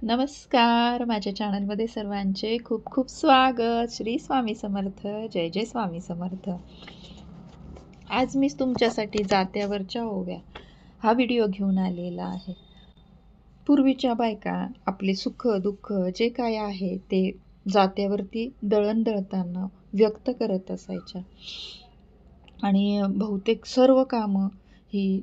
नमस्कार. माझ्या चॅनलमध्ये सर्वांचे खूप खूप स्वागत. श्री स्वामी समर्थ. जय जय स्वामी समर्थ. आज मी तुमच्यासाठी जात्यावरच्या ओव्या हा व्हिडिओ घेऊन आलेला आहे. पूर्वीच्या बायका आपले सुख दुःख जे काय आहे ते जात्यावरती दळण दळताना व्यक्त करत असायच्या आणि बहुतेक सर्व कामं ही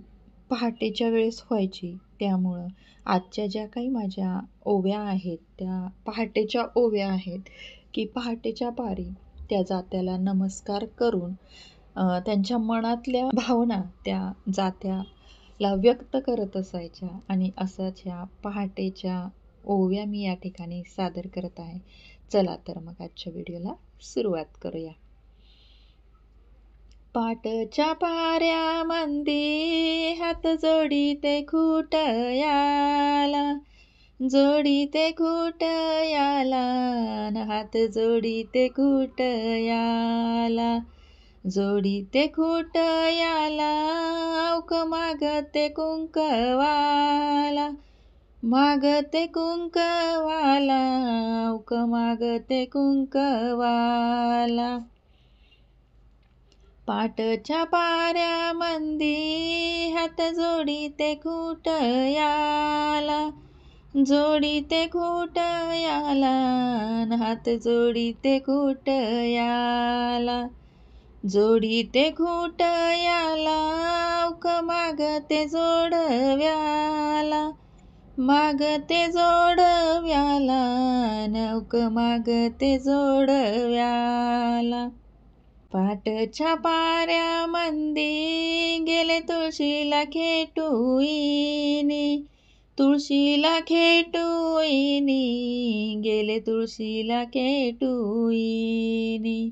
पहाटेच्या वेळेस व्हायची. त्यामुळं आजच्या ज्या काही माझ्या ओव्या आहेत त्या पहाटेच्या ओव्या आहेत, की पहाटेच्या पारी त्या जात्याला नमस्कार करून त्यांच्या मनातल्या भावना त्या जात्याला व्यक्त करत असायच्या आणि असाच ह्या पहाटेच्या ओव्या मी या ठिकाणी सादर करत आहे. चला तर मग आजच्या व्हिडिओला सुरुवात करूया. पाटच्या पाऱ्यामंदी हात जोडीते खुटयाला, जोडीते खुटयाला न हात जोडीते खुटयाला, जोडीते खुटयाला औक मागते कुंकवाला, मागते कुंकवाला औक मागते कुंकवाला. पाटच्या पाऱ्यामंदी हात जोडीते खुटयाला, जोडीते खुटयाला न हात जोडीते खुटयाला, जोडीते खुटयाला औक मागते जोडव्याला, मागते जोडव्याला नौक मागते जोडव्याला. पाटच्या पाऱ्यामंदी गेले तुळशीला खेटुईनी, तुळशीला खेटुईनी गेले तुळशीला खेटुईनी.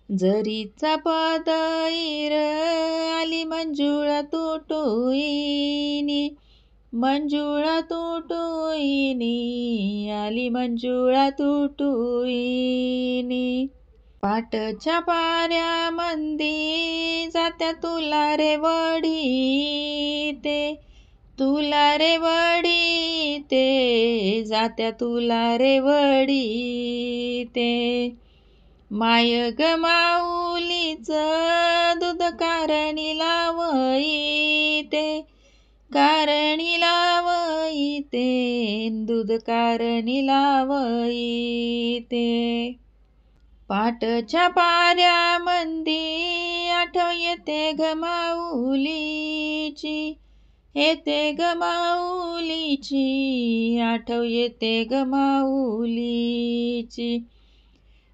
जरीचा पदईर आली मंजुळा तुटुईनी, मंजुळा तुटुईनी आली मंजुळा तुटुईनी. पाटच्या पाऱ्यामंदी जात्या तुला रे वढीते, तुला रे वढीते जात्या तुला रे वढीते. माय ग माऊलीच दूध कारणी लावईते, कारणी लावईते दूध कारणी लावईते. पाटच्या पाऱ्यामंदी आठव येते ग माऊलीची, येते ग माऊलीची आठव येते ग माऊलीची,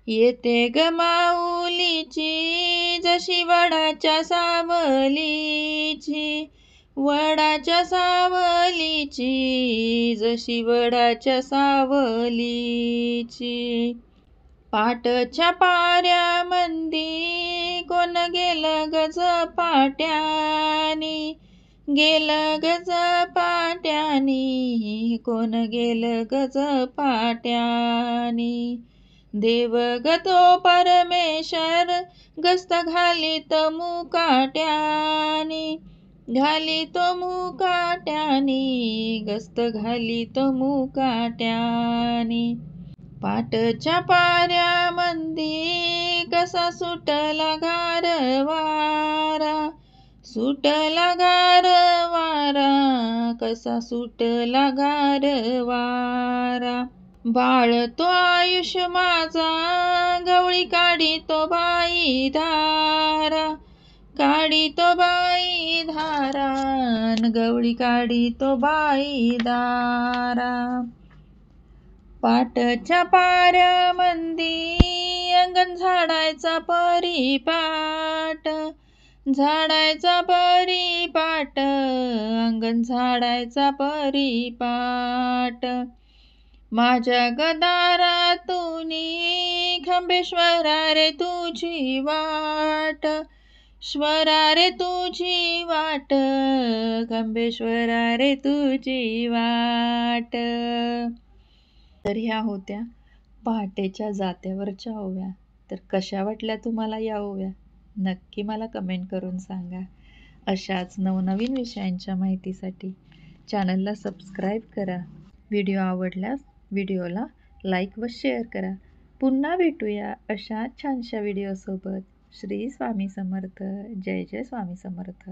येते ग माऊलीची जशी वडाच्या सावलीची, वडाच्या सावलीची जशी वडाच्या सावलीची. पाटच्या पाऱ्यामंदी कोण गेलं ग झपाट्यानी, गेलं ग झपाट्यानी कोण गेलं ग झपाट्यानी. देव ग तो परमेश्वर गस्त घालीत मुकाट्यानी, घालीतो मुकाट्यानी गस्त घालीतो मुकाट्यानी. पाटच्या पाऱ्यामंदी कसा सुटला गारवारा, सुटला गारवारा कसा सुटला गारवारा. बाळतो आयुष्य माझा गवळी काढीतो बाई धारा, काढीतो बाई धारा गवळी काढीतो बाई धारा. पाटच्या पाऱ्यामंदी अंगण झाडायचा परिपाट, झाडायचा परिपाट अंगण झाडायचा परिपाट. माझ्या गदारातूनी खंबेश्वरा रे तुझी वाट, श्वरा रे तुझी वाट खंबेश्वरा रे तुझी वाट. तर ह्या होत्या पहाटेच्या जात्यावरच्या ओव्या. तर कशा वाटल्या तुम्हाला या ओव्या? नक्की मला कमेंट करून सांगा. अशाच नवनवीन विषयांच्या माहितीसाठी चॅनलला सबस्क्राईब करा. व्हिडिओ आवडल्यास व्हिडिओला लाईक व शेअर करा. पुन्हा भेटूया अशा छानशा व्हिडिओसोबत. श्री स्वामी समर्थ. जय जय स्वामी समर्थ.